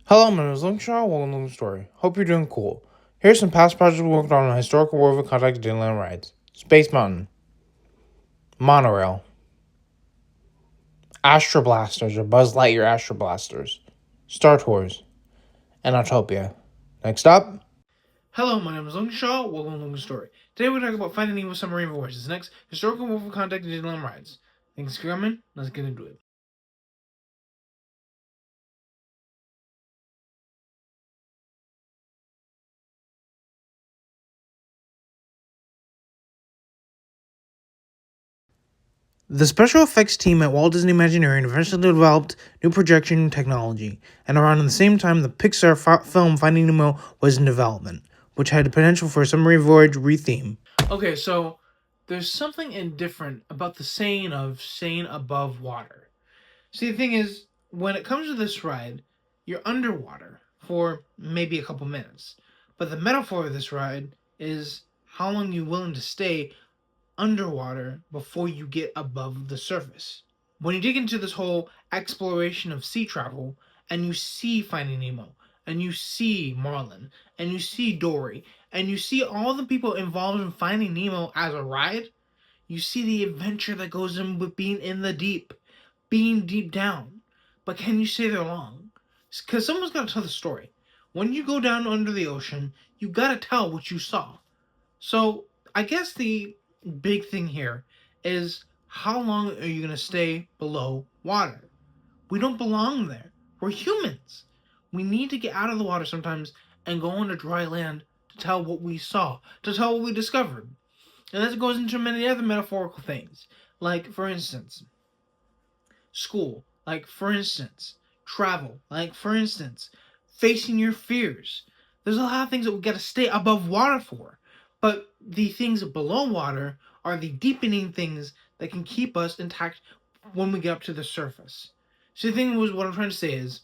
Hello, my name is Linkshaw. Welcome to the story. Hope you're doing cool. Here's some past projects we worked on historical Worldview contact Disneyland rides: Space Mountain, Monorail, Astro Blasters or Buzz Lightyear Astro Blasters, Star Tours, and Autopia. Next up. Hello, my name is Linkshaw. Welcome to the story. Today we're talking about Finding Nemo Submarine Voyage. This next historical Worldview contact Disneyland rides. Thanks for coming. Let's get into it. The special effects team at Walt Disney Imagineering eventually developed new projection technology, and around the same time, the Pixar film Finding Nemo was in development, which had the potential for a submarine voyage re-theme. Okay, so there's something indifferent about the saying of staying above water. See, the thing is, when it comes to this ride, you're underwater for maybe a couple minutes, but the metaphor of this ride is how long you're willing to stay underwater before you get above the surface. When you dig into this whole exploration of sea travel and you see Finding Nemo and you see Marlin and you see Dory and you see all the people involved in Finding Nemo as a ride, you see the adventure that goes in with being in the deep, being deep down. But can you stay there long? Because someone's got to tell the story. When you go down under the ocean, you got to tell what you saw. So I guess the big thing here is how long are you going to stay below water? We don't belong there. We're humans. We need to get out of the water sometimes and go on to dry land to tell what we saw, to tell what we discovered. And that goes into many other metaphorical things. Like, for instance, school. Like, for instance, travel. Like, for instance, facing your fears. There's a lot of things that we got to stay above water for. But the things below water are the deepening things that can keep us intact when we get up to the surface. So the thing was, what I'm trying to say is,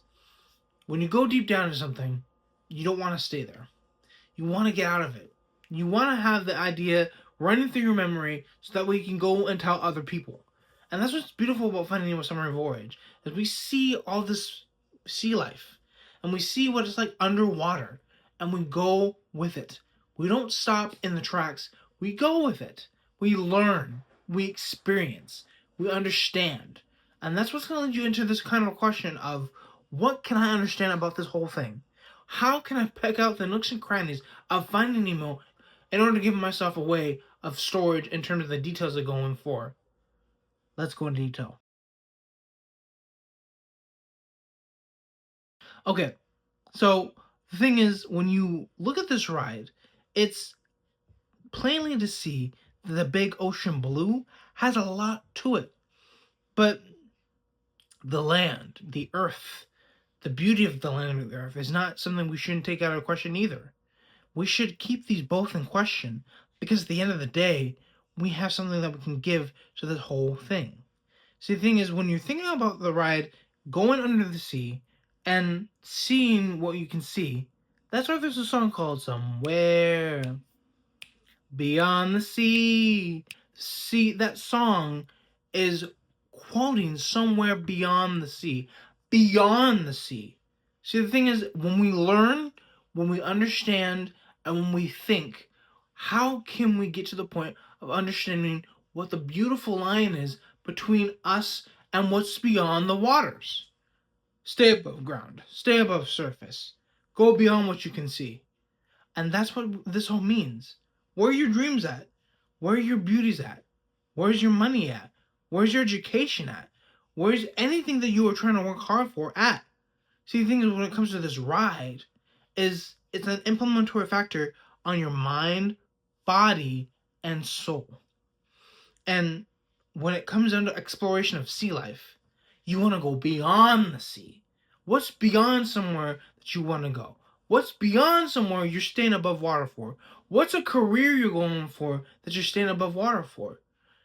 when you go deep down into something, you don't want to stay there. You want to get out of it. You want to have the idea running through your memory so that way you can go and tell other people. And that's what's beautiful about Finding Nemo Submarine Voyage, is we see all this sea life, and we see what it's like underwater, and we go with it. We don't stop in the tracks. We go with it. We learn. We experience. We understand. And that's what's going to lead you into this kind of question of, what can I understand about this whole thing? How can I pick out the nooks and crannies of Finding Nemo in order to give myself a way of storage in terms of the details they're going for? Let's go into detail. Okay, so the thing is, when you look at this ride, it's plainly to see that the big ocean blue has a lot to it. But the land, the earth, the beauty of the land and the earth is not something we shouldn't take out of question either. We should keep these both in question because at the end of the day, we have something that we can give to this whole thing. See, the thing is, when you're thinking about the ride going under the sea and seeing what you can see, that's why there's a song called Somewhere Beyond the Sea. See, that song is quoting somewhere beyond the sea. Beyond the sea. See, the thing is, when we learn, when we understand, and when we think, how can we get to the point of understanding what the beautiful line is between us and what's beyond the waters? Stay above ground, stay above surface, go beyond what you can see. And that's what this all means. Where are your dreams at? Where are your beauties at? Where's your money at? Where's your education at? Where's anything that you are trying to work hard for at? See, the thing is, when it comes to this ride, is it's an implementary factor on your mind, body, and soul. And when it comes down to exploration of sea life, you want to go beyond the sea. What's beyond somewhere that you want to go? What's beyond somewhere you're staying above water for? What's a career you're going for that you're staying above water for?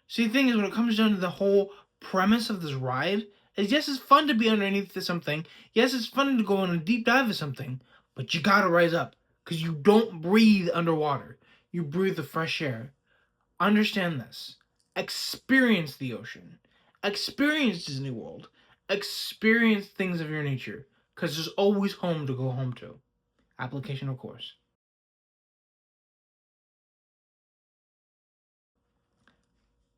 See, the thing is, when it comes down to the whole premise of this ride, is yes, it's fun to be underneath something. Yes, it's fun to go on a deep dive of something, but you gotta rise up because you don't breathe underwater. You breathe the fresh air. Understand this. Experience the ocean. Experience Disney World. Experience things of your nature. because there's always home to go home to. Application, of course.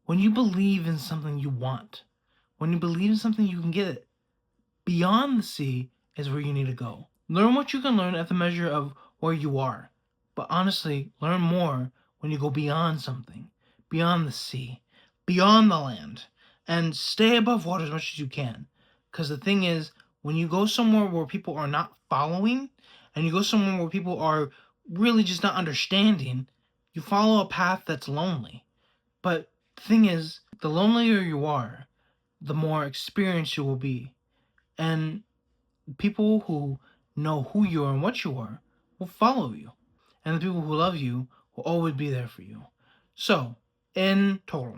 When you believe in something you want, when you believe in something you can get it, beyond the sea is where you need to go. Learn what you can learn at the measure of where you are. But honestly, learn more when you go beyond something, beyond the sea, beyond the land, and stay above water as much as you can. Because the thing is, when you go somewhere where people are not following, and you go somewhere where people are really just not understanding, you follow a path that's lonely. But the thing is, the lonelier you are, the more experienced you will be. And people who know who you are and what you are will follow you. And the people who love you will always be there for you. So, in total,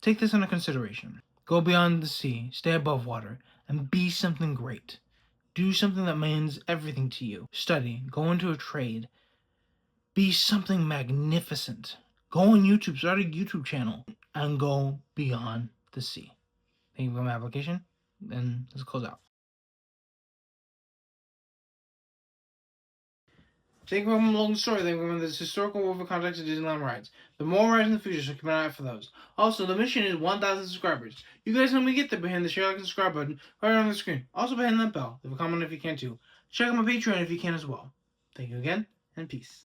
take this into consideration. Go beyond the sea, stay above water, and be something great. Do something that means everything to you. Study, go into a trade, be something magnificent. Go on YouTube, start a YouTube channel, and go beyond the sea. Thank you for my application, and let's close out. Take from Logan's story, they remember this historical world context of Disneyland rides. The more rides in the future, so keep an eye out for those. Also, the mission is 1,000 subscribers. You guys help me get there by hitting the share, like, and subscribe button right on the screen. Also by hitting that bell. Leave a comment if you can too. Check out my Patreon if you can as well. Thank you again, and peace.